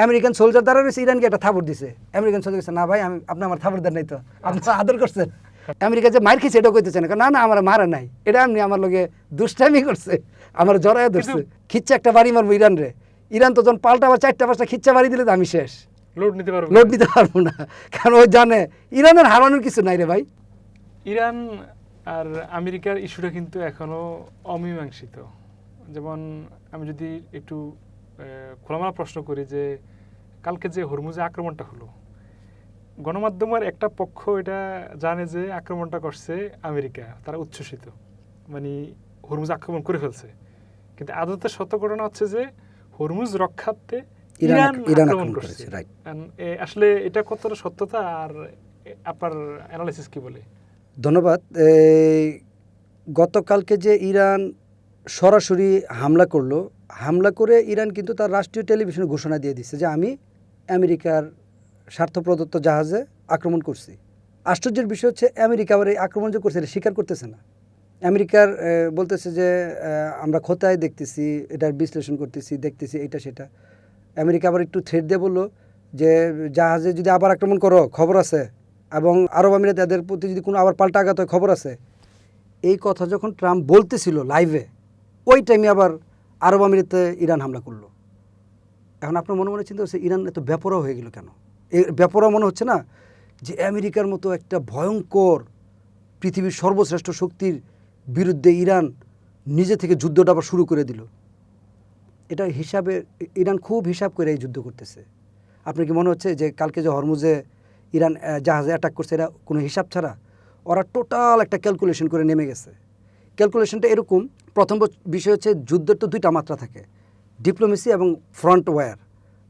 American soldier দ্বারা রয়েছে, ইরানকে একটা থাপড় দিছে। আমেরিকান সোলজার কাছে, না ভাই আপনি আমার থাপড় দেন নাই তো, আপনি তো আদর করছেন। আমেরিকা যে মার খেয়েছে এটা কইতেছে না, না আমার মারা নাই, এটা এমনি আমার লগে দুষ্টামি করছে, আমার জড়ায় ধরছে। খিচ্ছা একটা বাড়ি মারবো ইরান রে, ইরান তো যখন পাল্টা আবার 4টা-5টা খিচ্ছা বাড়ি দিলে তো আমি শেষ, লোড নিতে পারবো না। কারণ ওই জানে ইরানের হারানোর কিছু নাই রে ভাই। ইরান আর আমেরিকার ইস্যুটা কিন্তু এখনো অমীমাংসিত। যেমন আমি যদি একটু খোলামেলা প্রশ্ন করি যে কালকে যে হরমুজে আক্রমণটা হলো, গণমাধ্যমের একটা পক্ষ এটা জানে যে আক্রমণটা করছে আমেরিকা, তারা উচ্ছ্বসিত, মানে হরমুজ আক্রমণ করে ফেলছে। কিন্তু আদতে সত্য ঘটনা হচ্ছে যে হরমুজ রক্ষার্থে ইরান আক্রমণ করেছে। আসলে এটা কতটা সত্যতা, আর আপনার অ্যানালাইসিস কি বলে? ধন্যবাদ। গতকালকে যে ইরান সরাসরি হামলা করলো, হামলা করে ইরান কিন্তু তার রাষ্ট্রীয় টেলিভিশনে ঘোষণা দিয়ে দিচ্ছে যে আমি আমেরিকার স্বার্থ প্রদত্ত জাহাজে আক্রমণ করছি। আশ্চর্যের বিষয় হচ্ছে আমেরিকা আবার এই আক্রমণ যে করছে এটা স্বীকার করতেছে না। আমেরিকার বলতেছে যে আমরা খোঁতায় দেখতেছি, এটার বিশ্লেষণ করতেছি, দেখতেছি এটা সেটা। আমেরিকা আবার একটু থ্রেট দিয়ে বললো যে জাহাজে যদি আবার আক্রমণ করো খবর আছে, এবং আরব আমিরাত এদের প্রতি যদি কোনো আবার পাল্টা আঘাত হয় খবর আছে। এই কথা যখন ট্রাম্প বলতেছিল লাইভে, ওই টাইমে আবার আরব আমিরাতে ইরান হামলা করলো। এখন আপনার মনে মনে চিন্তা হচ্ছে ইরান এত বেপরোয়া হয়ে গেল কেন? এই বেপরোয়া মনে হচ্ছে না যে আমেরিকার মতো একটা ভয়ঙ্কর পৃথিবীর সর্বশ্রেষ্ঠ শক্তির বিরুদ্ধে ইরান নিজে থেকে যুদ্ধটা আবার শুরু করে দিল। এটা হিসাবে ইরান খুব হিসাব করে এই যুদ্ধ করতেছে। আপনার কি মনে হচ্ছে যে কালকে যে হরমুজে ইরান জাহাজে অ্যাটাক করছে এটা কোনো হিসাব ছাড়া? ওরা টোটাল একটা ক্যালকুলেশন করে নেমে গেছে। ক্যালকুলেশনটা এরকম, প্রথম বিষয় হচ্ছে যুদ্ধের তো 2টা মাত্রা থাকে, ডিপ্লোমেসি এবং ফ্রন্ট ওয়ার,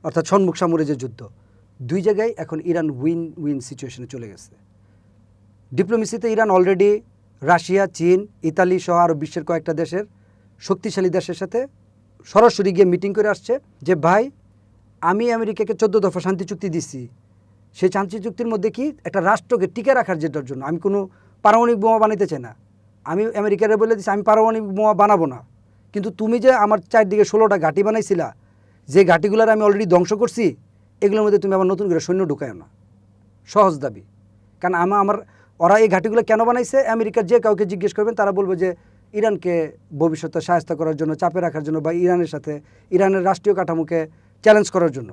অর্থাৎ সম্মুখ সামরে যে যুদ্ধ। 2 জায়গায় এখন ইরান উইন উইন সিচুয়েশনে চলে গেছে। ডিপ্লোমেসিতে ইরান অলরেডি রাশিয়া, চীন, ইতালি সহ আরও বিশ্বের কয়েকটা দেশের শক্তিশালী দেশের সাথে সরাসরি গিয়ে মিটিং করে আসছে যে ভাই আমি আমেরিকাকে 14 দফা শান্তি চুক্তি দিচ্ছি, সেই শান্তি চুক্তির মধ্যে কি একটা রাষ্ট্রকে টিকে রাখার যেটার জন্য আমি কোনো পারমাণবিক বোমা বানাতে চাই না। আমি আমেরিকারে বলে দিচ্ছি আমি পারমাণবিক বোমা বানাবো না, কিন্তু তুমি যে আমার চারদিকে 16টা ঘাঁটি বানাইছিলা, যে ঘাঁটিগুলোর আমি অলরেডি ধ্বংস করছি, এগুলোর মধ্যে তুমি আবার নতুন করে সৈন্য ঢুকায় না। সহজ দাবি। কারণ ওরা এই ঘাঁটিগুলো কেন বানাইছে, আমেরিকার যে কাউকে জিজ্ঞেস করবেন তারা বলবে যে ইরানকে ভবিষ্যতে সহায়তা করার জন্য, চাপে রাখার জন্য, বা ইরানের সাথে ইরানের রাষ্ট্রীয় কাঠামোকে চ্যালেঞ্জ করার জন্য।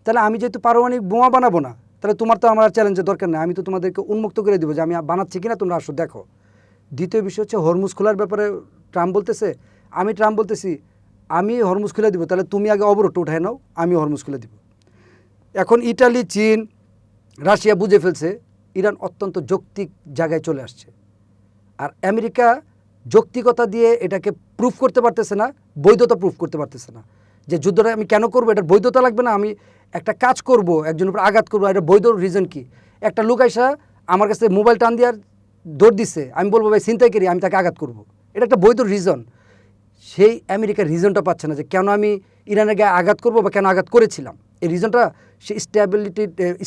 তাহলে আমি যেহেতু পারমাণবিক বোমা বানাবো না, তাহলে তোমার তো আমার চ্যালেঞ্জের দরকার নেই, আমি তো তোমাদেরকে উন্মুক্ত করে দেবো যে আমি বানাচ্ছি কিনা তোমরা আসো দেখো। দ্বিতীয় বিষয় হচ্ছে হরমুজ খোলার ব্যাপারে ট্রাম্প বলতেছে, ট্রাম্প বলতেছি আমি হরমুজ খুলে দিব, তাহলে তুমি আগে অবরোধটা উঠায় নাও, আমি হরমুজ খুলে দিব। এখন ইটালি, চীন, রাশিয়া বুঝে ফেলছে ইরান অত্যন্ত যৌক্তিক জায়গায় চলে আসছে। আর আমেরিকা যৌক্তিকতা দিয়ে এটাকে প্রুফ করতে পারতেছে না, বৈধতা প্রুফ করতে পারতেছে না যে যুদ্ধটা আমি কেন করবো, এটার বৈধতা লাগবে না, আমি একটা কাজ করব, একজনের উপর আঘাত করবো, এটা বৈধ রিজন কি? একটা লোক আইসা আমার কাছে মোবাইল টান দিয়ে দৌড় দিচ্ছে, আমি বলবো ভাই ছিনতাইকারী, আমি তাকে আঘাত করব, এটা একটা বৈধ রিজন। সেই আমেরিকার রিজনটা পাচ্ছে না যে কেন আমি ইরানের গায়ে আঘাত করব বা কেন আঘাত করেছিলাম। এই রিজনটা সে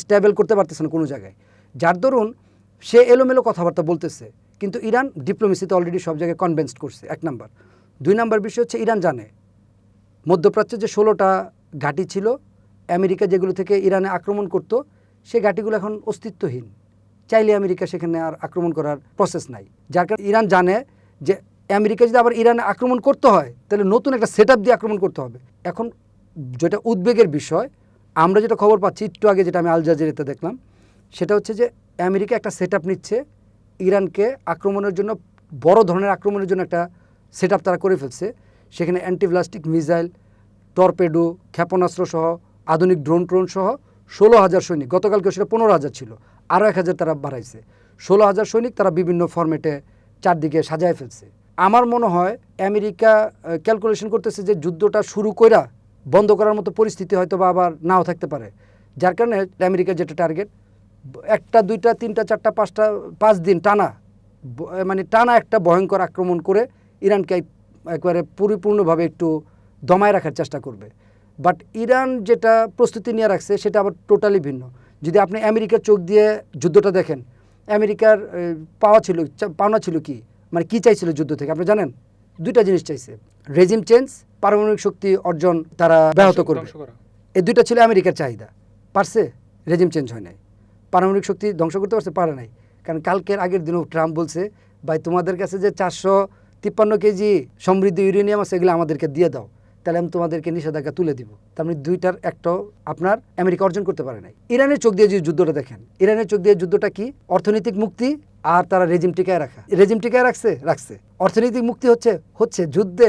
স্টেবল করতে পারতেছে না কোনো জায়গায়, যার দরুন সে এলোমেলো কথাবার্তা বলতেছে। কিন্তু ইরান ডিপ্লোমেসিতে অলরেডি সব জায়গায় কনভিন্সড করছে, 1 নাম্বার। 2 নাম্বার বিষয় হচ্ছে ইরান জানে মধ্যপ্রাচ্যে যে 16টা ঘাঁটি ছিল আমেরিকা যেগুলো থেকে ইরানে আক্রমণ করত, সেই ঘাঁটিগুলো এখন অস্তিত্বহীন। চাইলে আমেরিকা সেখানে আর আক্রমণ করার প্রসেস নাই। যার কারণে ইরান জানে যে আমেরিকা যদি আবার ইরানে আক্রমণ করতে হয় তাহলে নতুন একটা সেট দিয়ে আক্রমণ করতে হবে। এখন যেটা উদ্বেগের বিষয়, আমরা যেটা খবর পাচ্ছি একটু আগে, যেটা আমি আল জাজিরাতে দেখলাম, সেটা হচ্ছে যে আমেরিকা একটা সেট নিচ্ছে ইরানকে আক্রমণের জন্য, বড় ধরনের আক্রমণের জন্য একটা সেট তারা করে ফেলছে। সেখানে অ্যান্টিব্লাস্টিক মিসাইল, টর্পেডো, ক্ষেপণাস্ত্র সহ আধুনিক ড্রোন সহ 16,000 সৈনিক, গতকালকে সেটা 15,000 ছিল, আরও 1,000 তারা বাড়াইছে। 16,000 সৈনিক তারা বিভিন্ন ফরম্যাটে চারদিকে সাজায় ফেলছে। আমার মনে হয় আমেরিকা ক্যালকুলেশন করতেছে যে যুদ্ধটা শুরু কইরা বন্ধ করার মতো পরিস্থিতি হয়তো বা আবার নাও থাকতে পারে। যার কারণে আমেরিকার যেটা টার্গেট, 1টা 2টা 3টা 4টা 5টা 5 দিন টানা, মানে টানা একটা ভয়ঙ্কর আক্রমণ করে ইরানকে একবারে পরিপূর্ণভাবে একটু দমায় রাখার চেষ্টা করবে। বাট ইরান যেটা প্রস্তুতি নিয়ে রাখছে সেটা আবার টোটালি ভিন্ন। যদি আপনি আমেরিকার চোখ দিয়ে যুদ্ধটা দেখেন, আমেরিকার পাওনা ছিল কি, মানে কী চাইছিল যুদ্ধ থেকে আপনি জানেন? 2টা জিনিস চাইছে, রেজিম চেঞ্জ, পারমাণবিক শক্তি অর্জন তারা ব্যাহত করবে, এই দুইটা ছিল আমেরিকার চাহিদা। পারছে? রেজিম চেঞ্জ হয় নাই। পারমাণবিক শক্তি ধ্বংস করতে পারছে? পারে নাই। কারণ কালকের আগের দিনও ট্রাম্প বলছে, ভাই তোমাদের কাছে যে 453 কেজি সমৃদ্ধ ইউরেনিয়াম আছে এগুলো আমাদেরকে দিয়ে দাও, তাহলে আমি তোমাদেরকে নিষেধাজ্ঞা তুলে দিব। তার মানে দুইটার একটাও আপনার আমেরিকা অর্জন করতে পারে নাই। ইরানের চোখ দিয়ে যে যুদ্ধটা দেখেন, ইরানের চোখ দিয়ে যুদ্ধটা কি? অর্থনৈতিক মুক্তি আর তারা রেজিম টিকায় রাখা। রেজিম টিকায় রাখছে। অর্থনৈতিক মুক্তি হচ্ছে যুদ্ধে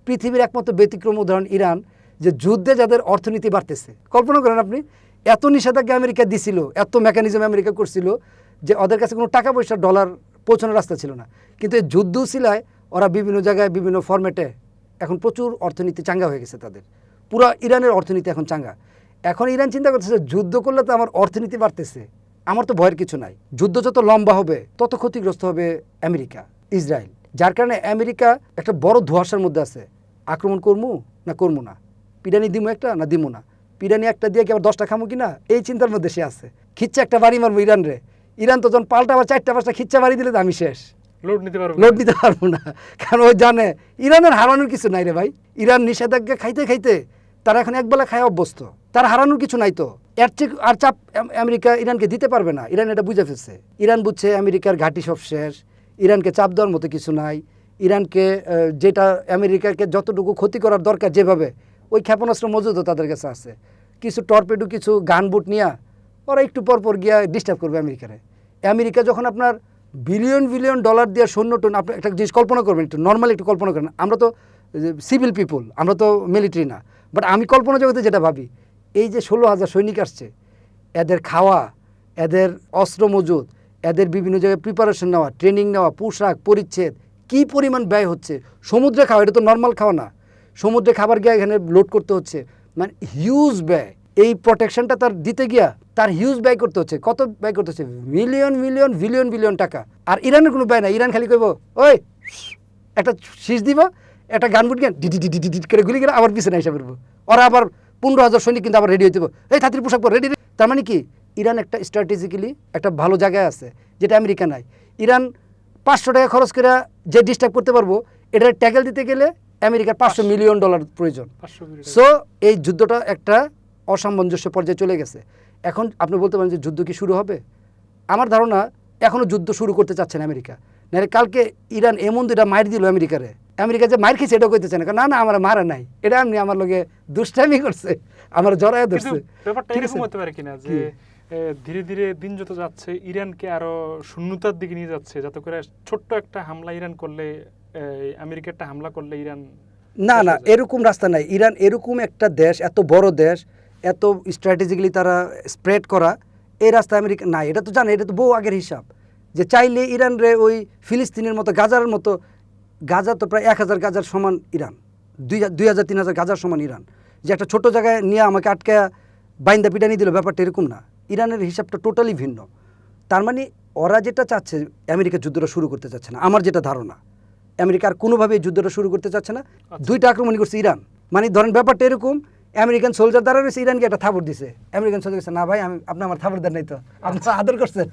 পৃথিবীর একমাত্র ব্যতিক্রম উদাহরণ ইরান, যে যুদ্ধে যাদের অর্থনীতি বাড়তেছে। কল্পনা করেন আপনি, এত নিষেধাজ্ঞা আমেরিকা দিছিল, এত মেকানিজম আমেরিকা করছিল যে ওদের কাছে কোনো টাকা পয়সা ডলার পৌঁছানোর রাস্তা ছিল না। কিন্তু এই যুদ্ধ ছিলায় ওরা বিভিন্ন জায়গায় বিভিন্ন ফরম্যাটে এখন প্রচুর অর্থনীতি চাঙ্গা হয়ে গেছে তাদের। পুরো ইরানের অর্থনীতি এখন চাঙ্গা। এখন ইরান চিন্তা করতেছে যুদ্ধ করলে তো আমার অর্থনীতি বাড়তেছে, আমার তো ভয়ের কিছু নাই। যুদ্ধ যত লম্বা হবে তত ক্ষতিগ্রস্ত হবে আমেরিকা, ইসরায়েল। যার কারণে আমেরিকা একটা বড় ধোঁয়াশার মধ্যে আছে। আক্রমণ করবো না, পিডানি দিমু একটা না দিমু না, পিডানি একটা দিয়ে কি আবার 10টা খামু কিনা, এই চিন্তার মধ্যে সে আছে। খিচ্ছে একটা বাড়ি মারবো ইরান রে, ইরান তো যখন পাল্টা আবার 4টা-5টা খিচ্চা বাড়ি দিলে তো আমি শেষ, লোড নিতে পারবো না। কারণ ওই জানে ইরানের হারানোর কিছু নাই রে ভাই। ইরান নিষেধাজ্ঞা খাইতে তারা এখন একবেলা খায় অভ্যস্ত, তার হারানোর কিছু নাই। তো এর চেয়ে আর চাপ আমেরিকা ইরানকে দিতে পারবে না। ইরান এটা বুঝে ফেলছে। ইরান বুঝছে আমেরিকার ঘাঁটি সব শেষ, ইরানকে চাপ দেওয়ার মতো কিছু নাই। ইরানকে যেটা আমেরিকাকে যতটুকু ক্ষতি করার দরকার যেভাবে, ওই ক্ষেপণাস্ত্র মজুদও তাদের কাছে আছে। কিছু টর্পেডো, কিছু গান বুট নিয়ে ওরা একটু পর গিয়া ডিস্টার্ব করবে আমেরিকারে। আমেরিকা যখন আপনার বিলিয়ন ডলার দিয়ে সৈন্য টোন, আপনি একটা জিনিস কল্পনা করবেন, একটু নর্মালি একটু কল্পনা করেন। আমরা তো সিভিল পিপল, আমরা তো মিলিটারি না, বাট আমি কল্পনা জগতে যেটা ভাবি, এই যে 16,000 সৈনিক আসছে, এদের খাওয়া, এদের অস্ত্র মজুদ, এদের বিভিন্ন জায়গায় প্রিপারেশন নেওয়া, ট্রেনিং নেওয়া, পোশাক পরিচ্ছেদ, কী পরিমাণ ব্যয় হচ্ছে। সমুদ্রে খাওয়া, এটা তো নর্মাল খাওয়া না, সমুদ্রে খাবার গিয়ে এখানে লোড করতে হচ্ছে, মানে হিউজ ব্যয়। এই প্রোটেকশনটা তার দিতে গিয়া তার হিউজ ব্যয় করতে হচ্ছে। কত ব্যয় করতে হচ্ছে? বিলিয়ন টাকা। আর ইরানের কোনো ব্যয় না। ইরান খালি কইব, ওই একটা শীষ দিব, একটা গান বুট গেন ডি করে গুলি গেলে আবার পিছনে এসে পড়বো। ওরা আবার 15,000 সৈনিক কিন্তু আবার রেডি হইতে হবে, এই ছাত্রী পোশাক পর রেডি। তার মানে কি, ইরান একটা স্ট্র্যাটেজিক্যালি একটা ভালো জায়গায় আছে, যেটা আমেরিকা নাই। ইরান 500 টাকা খরচ করে যে ডিস্টার্ব করতে পারবো, এটা ট্যাকেল দিতে গেলে আমেরিকার $500 মিলিয়ন প্রয়োজন। সো এই যুদ্ধটা একটা অসামঞ্জস্য পর্যায়ে চলে গেছে। এখন আপনি বলতে পারেন যে যুদ্ধ কি শুরু হবে? আমার ধারণা এখনও যুদ্ধ শুরু করতে চাচ্ছে না আমেরিকা। নাহলে কালকে ইরান এমন দুটা মাইর দিল আমেরিকারে, আমেরিকা যে মাইর খেয়েছে এটাও কইতেছে না, না আমার মারা নাই, এটা এমনি আমার লগে দুষ্টামি করছে, আমার জড়ায় ধরছে। ব্যাপারটা এরকম হতে পারে কিনা যে ধীরে ধীরে দিন যত যাচ্ছে ইরানকে আরো শূন্যতার দিকে নিয়ে যাচ্ছে, যাতে করে ছোট্ট একটা হামলা ইরান করলে, আমেরিকা একটা হামলা করলে ইরান, না এরকম রাস্তা নাই। ইরান এরকম একটা দেশ, এত বড় দেশ, এত স্ট্র্যাটেজিক্যালি তারা স্প্রেড করা, এই রাস্তা আমেরিকা নাই। এটা তো জানে, এটা তো বহু আগের হিসাব, যে চাইলে ইরান রে ওই ফিলিস্তিনের মতো, গাজার মতো, গাজা তো প্রায় 1,000 গাজার সমান ইরান, 2,000-3,000 গাজার সমান ইরান, যে একটা ছোট জায়গায় নিয়ে আমাকে আটকে বাইন্দা পিটানি দিল, ব্যাপারটা এরকম না। ইরানের হিসাবটা টোটালি ভিন্ন। তার মানে ওরা যেটা চাচ্ছে, আমেরিকা যুদ্ধটা শুরু করতে চাচ্ছে না, আমার যেটা ধারণা। আমেরিকা আর কোনোভাবে যুদ্ধটা শুরু করতে চাচ্ছে না। 2টা আক্রমণ করছে ইরান, মানে ধরেন ব্যাপারটা এরকম, আমেরিকান সোলজার দ্বারা রয়েছে, ইরানকে একটা থাপড় দিছে, আমেরিকান সোলজার কাছে, না ভাই আপনি আমার থাপড় দেন নাই তো, আপনি তো আদর করছেন।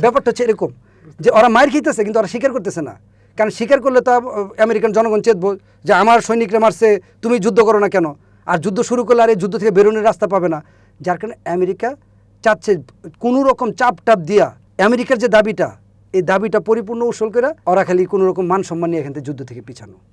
ব্যাপারটা হচ্ছে এরকম, যে ওরা মার খেতেছে কিন্তু ওরা স্বীকার করতেছে না। কারণ স্বীকার করলে তো আমেরিকান জনগণ চেতবো যে আমার সৈনিকরা মারছে, তুমি যুদ্ধ করো না কেন। আর যুদ্ধ শুরু করলে আর এই যুদ্ধ থেকে বেরোনোর রাস্তা পাবে না। যার কারণে আমেরিকা চাচ্ছে কোনো রকম চাপ দিয়া আমেরিকার যে দাবিটা, এই দাবিটা পরিপূর্ণ উসল করে ওরা খালি কোনো রকম মান সম্মান নিয়ে এখান থেকে যুদ্ধ থেকে পিছানো।